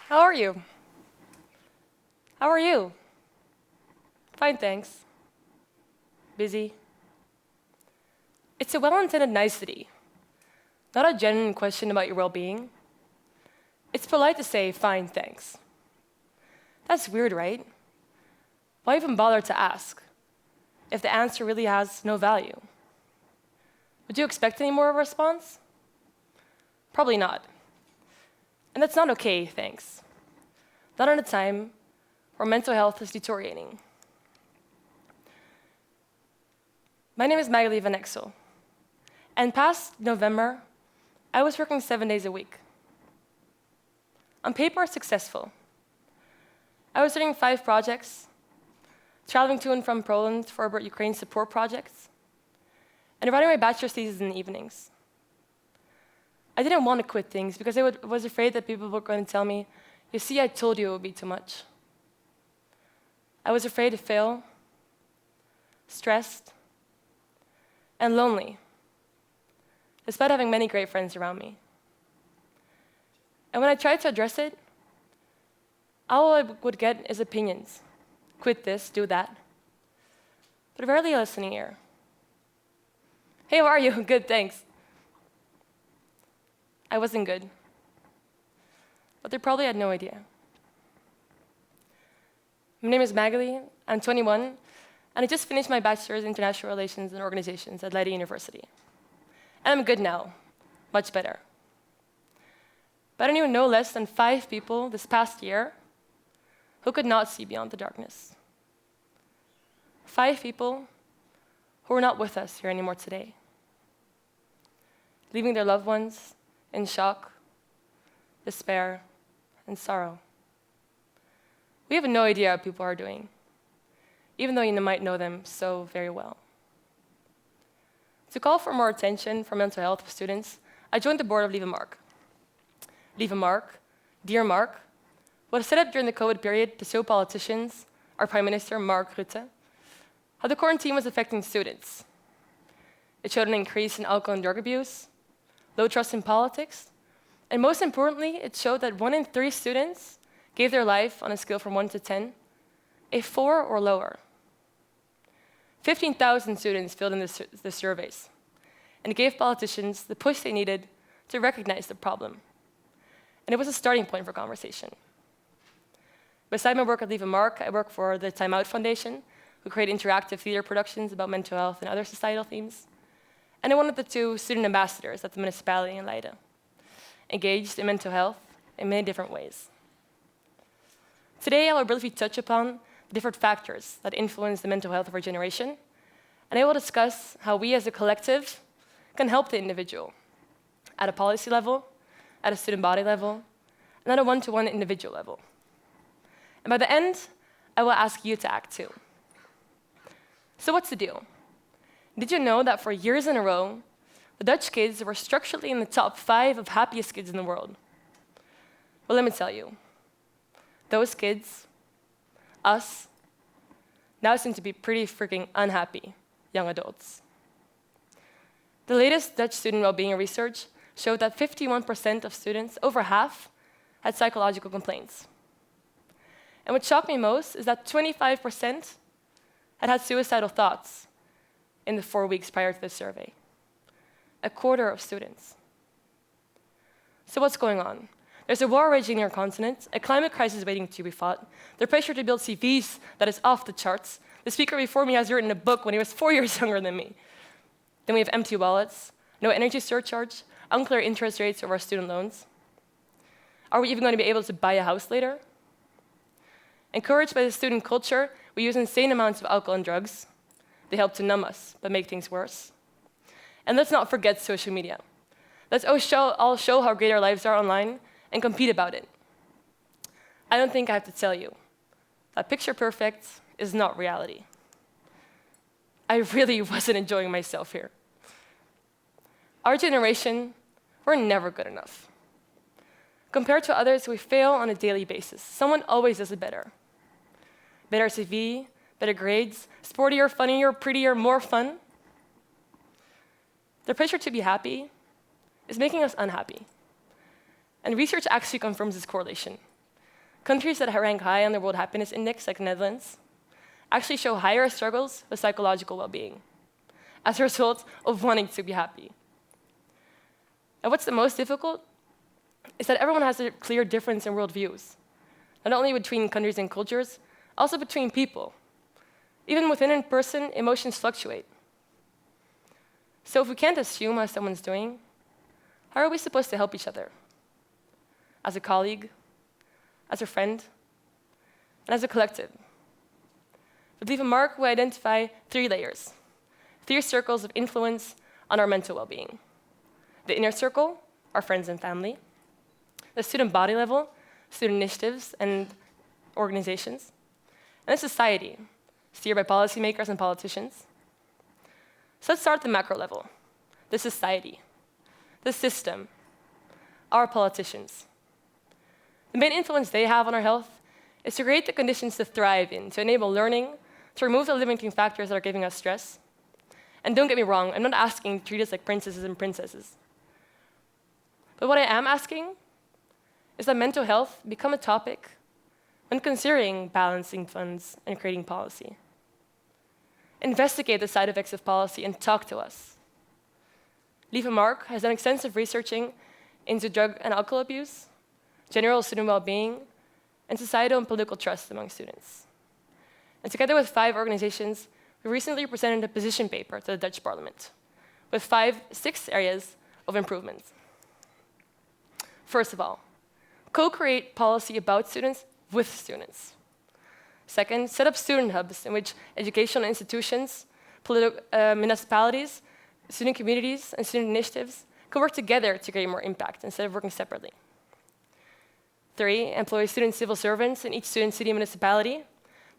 How are you? How are you? Fine, thanks. Busy? It's a well-intended nicety, not a genuine question about your well-being. It's polite to say, fine, thanks. That's weird, right? Why even bother to ask if the answer really has no value? Would you expect any more of a response? Probably not. And that's not okay, thanks. Not at a time where mental health is deteriorating. My name is Magalie van Exel. And past November, I was working 7 days a week. On paper, successful. I was doing 5 projects, traveling to and from Poland for Ukraine support projects, and writing my bachelor's thesis in the evenings. I didn't want to quit things because I was afraid that people were going to tell me, you see, I told you it would be too much. I was afraid to fail, stressed, and lonely, despite having many great friends around me. And when I tried to address it, all I would get is opinions. Quit this, do that. But rarely a listening ear. Hey, how are you? Good, thanks. I wasn't good. But they probably had no idea. My name is Magalie, I'm 21, and I just finished my bachelor's in international relations and organizations at Lieve University. And I'm good now, much better. But I knew no less than 5 people this past year who could not see beyond the darkness. 5 people who are not with us here anymore today, leaving their loved ones in shock, despair, and sorrow. We have no idea how people are doing, even though you might know them so very well. To call for more attention for mental health of students, I joined the board of Lieve Mark. Lieve Mark, Dear Mark, was set up during the COVID period to show politicians, our Prime Minister, Mark Rutte, how the quarantine was affecting students. It showed an increase in alcohol and drug abuse, low trust in politics, and most importantly, it showed that 1 in 3 students gave their life on a scale from 1 to 10, a 4 or lower. 15,000 students filled in the surveys, and it gave politicians the push they needed to recognize the problem. And it was a starting point for conversation. Beside my work at Lieve Mark, I work for the Time Out Foundation, who create interactive theater productions about mental health and other societal themes. And I'm one of the 2 student ambassadors at the municipality in Leiden, engaged in mental health in many different ways. Today, I will briefly touch upon the different factors that influence the mental health of our generation, and I will discuss how we as a collective can help the individual at a policy level, at a student body level, and at a one-to-one individual level. And by the end, I will ask you to act too. So what's the deal? Did you know that for years in a row, the Dutch kids were structurally in the top 5 of happiest kids in the world? Well, let me tell you, those kids, us, now seem to be pretty freaking unhappy young adults. The latest Dutch student well-being research showed that 51% of students, over half, had psychological complaints. And what shocked me most is that 25% had suicidal thoughts in the 4 weeks prior to the survey. A quarter of students. So what's going on? There's a war raging in our continent, a climate crisis waiting to be fought, the pressure to build CVs that is off the charts. The speaker before me has written a book when he was 4 years younger than me. Then we have empty wallets, no energy surcharge, unclear interest rates of our student loans. Are we even going to be able to buy a house later? Encouraged by the student culture, we use insane amounts of alcohol and drugs. They help to numb us, but make things worse. And let's not forget social media. Let's all show how great our lives are online and compete about it. I don't think I have to tell you that picture perfect is not reality. I really wasn't enjoying myself here. Our generation, we're never good enough. Compared to others, we fail on a daily basis. Someone always does it better. Better CV, better grades, sportier, funnier, prettier, more fun. The pressure to be happy is making us unhappy. And research actually confirms this correlation. Countries that rank high on the World Happiness Index, like the Netherlands, actually show higher struggles with psychological well-being as a result of wanting to be happy. And what's the most difficult is that everyone has a clear difference in worldviews, not only between countries and cultures, also between people. Even within a person, emotions fluctuate. So if we can't assume how someone's doing, how are we supposed to help each other? As a colleague, as a friend, and as a collective. With Lieve Mark, we identify 3 layers, 3 circles of influence on our mental well-being. The inner circle, our friends and family. The student body level, student initiatives and organizations. And the society, steered by policymakers and politicians. So let's start at the macro level, the society, the system, our politicians. The main influence they have on our health is to create the conditions to thrive in, to enable learning, to remove the limiting factors that are giving us stress. And don't get me wrong, I'm not asking to treat us like princesses and princesses. But what I am asking is that mental health become a topic when considering balancing funds and creating policy. Investigate the side effects of policy and talk to us. Lieve Mark has done extensive researching into drug and alcohol abuse, general student well-being, and societal and political trust among students. And together with 5 organizations, we recently presented a position paper to the Dutch Parliament with 6 areas of improvement. First of all, co-create policy about students with students. Second, set up student hubs in which educational institutions, municipalities, student communities, and student initiatives can work together to create more impact instead of working separately. 3, employ student civil servants in each student city and municipality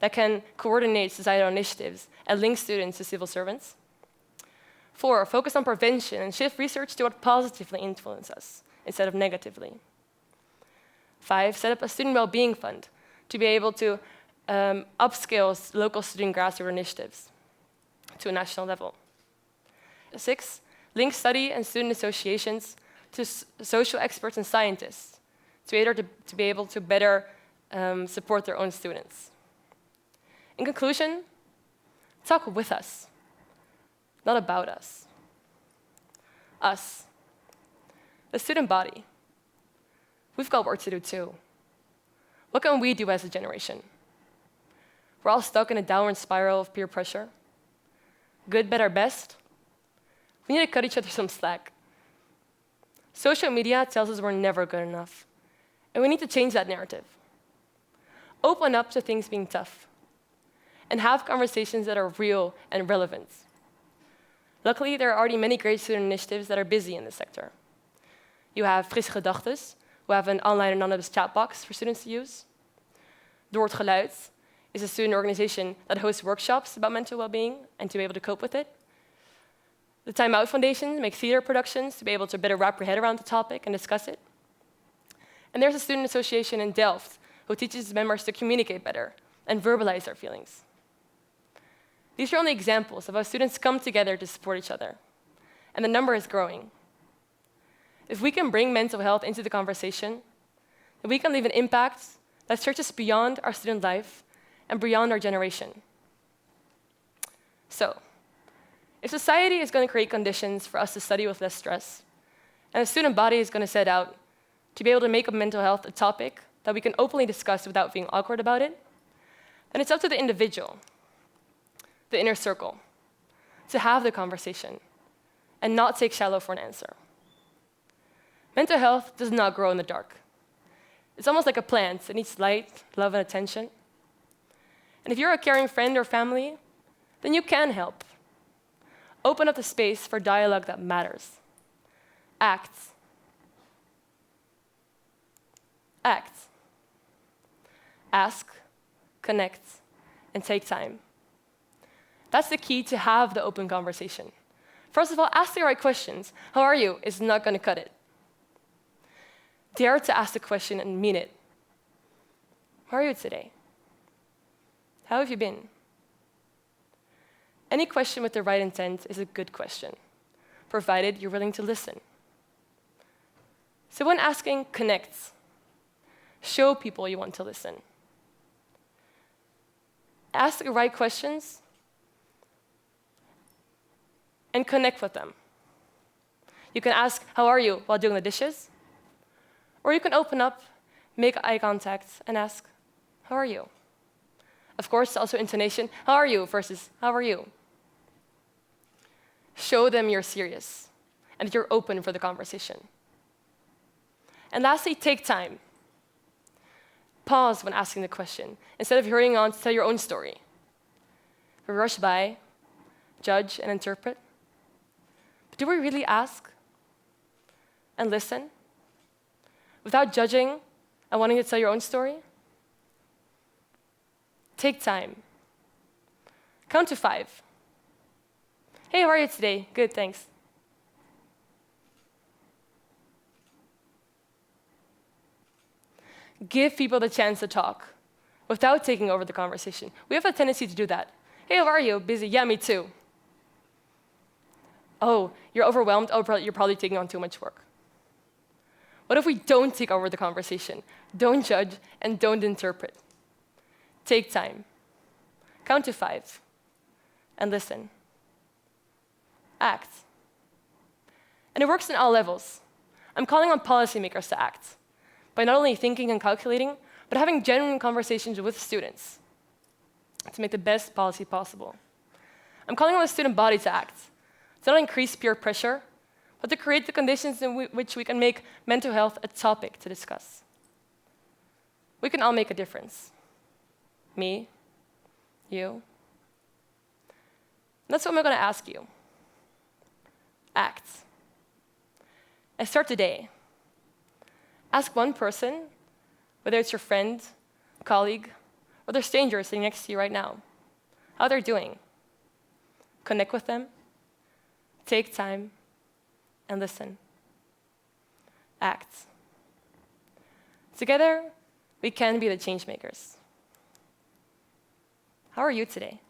that can coordinate societal initiatives and link students to civil servants. 4, focus on prevention and shift research to what positively influences us instead of negatively. 5, set up a student well-being fund to be able to upscale local student grassroots initiatives to a national level. 6, link study and student associations to social experts and scientists to be able to better support their own students. In conclusion, talk with us, not about us. Us, the student body. We've got work to do too. What can we do as a generation? We're all stuck in a downward spiral of peer pressure. Good, better, best. We need to cut each other some slack. Social media tells us we're never good enough, and we need to change that narrative. Open up to things being tough, and have conversations that are real and relevant. Luckily, there are already many great student initiatives that are busy in this sector. You have Frisse Gedachtes, who have an online anonymous chat box for students to use. Door het Geluid is a student organization that hosts workshops about mental well-being and to be able to cope with it. The Time Out Foundation makes theater productions to be able to better wrap your head around the topic and discuss it. And there's a student association in Delft who teaches members to communicate better and verbalize their feelings. These are only examples of how students come together to support each other, and the number is growing. If we can bring mental health into the conversation, then we can leave an impact that stretches beyond our student life and beyond our generation. So, if society is going to create conditions for us to study with less stress, and the student body is going to set out to be able to make mental health a topic that we can openly discuss without being awkward about it, then it's up to the individual, the inner circle, to have the conversation and not take shallow for an answer. Mental health does not grow in the dark. It's almost like a plant. It needs light, love, and attention. And if you're a caring friend or family, then you can help. Open up the space for dialogue that matters. Act. Act. Ask, connect, and take time. That's the key to have the open conversation. First of all, ask the right questions. How are you? Is not going to cut it. Dare to ask the question and mean it. How are you today? How have you been? Any question with the right intent is a good question. provided you're willing to listen. So when asking, connect. Show people you want to listen. Ask the right questions and connect with them. You can ask, how are you, while doing the dishes? Or you can open up, make eye contact, and ask, how are you? Of course, also intonation, how are you versus how are you? Show them you're serious and that you're open for the conversation. And lastly, take time. Pause when asking the question, instead of hurrying on to tell your own story. We rush by, judge, and interpret. But do we really ask and listen without judging and wanting to tell your own story? Take time. Count to 5. Hey, how are you today? Good, thanks. Give people the chance to talk without taking over the conversation. We have a tendency to do that. Hey, how are you? Busy? Yeah, me too. Oh, you're overwhelmed? Oh, you're probably taking on too much work. What if we don't take over the conversation? Don't judge and don't interpret. Take time. Count to 5 and listen. Act. And it works in all levels. I'm calling on policymakers to act by not only thinking and calculating, but having genuine conversations with students to make the best policy possible. I'm calling on the student body to act, to not increase peer pressure, but to create the conditions in which we can make mental health a topic to discuss. We can all make a difference. Me, you. And that's what I'm going to ask you. Act. And start today. Ask one person, whether it's your friend, colleague, or the stranger sitting next to you right now, how they're doing. Connect with them, take time, and listen. Act. Together, we can be the change makers. How are you today?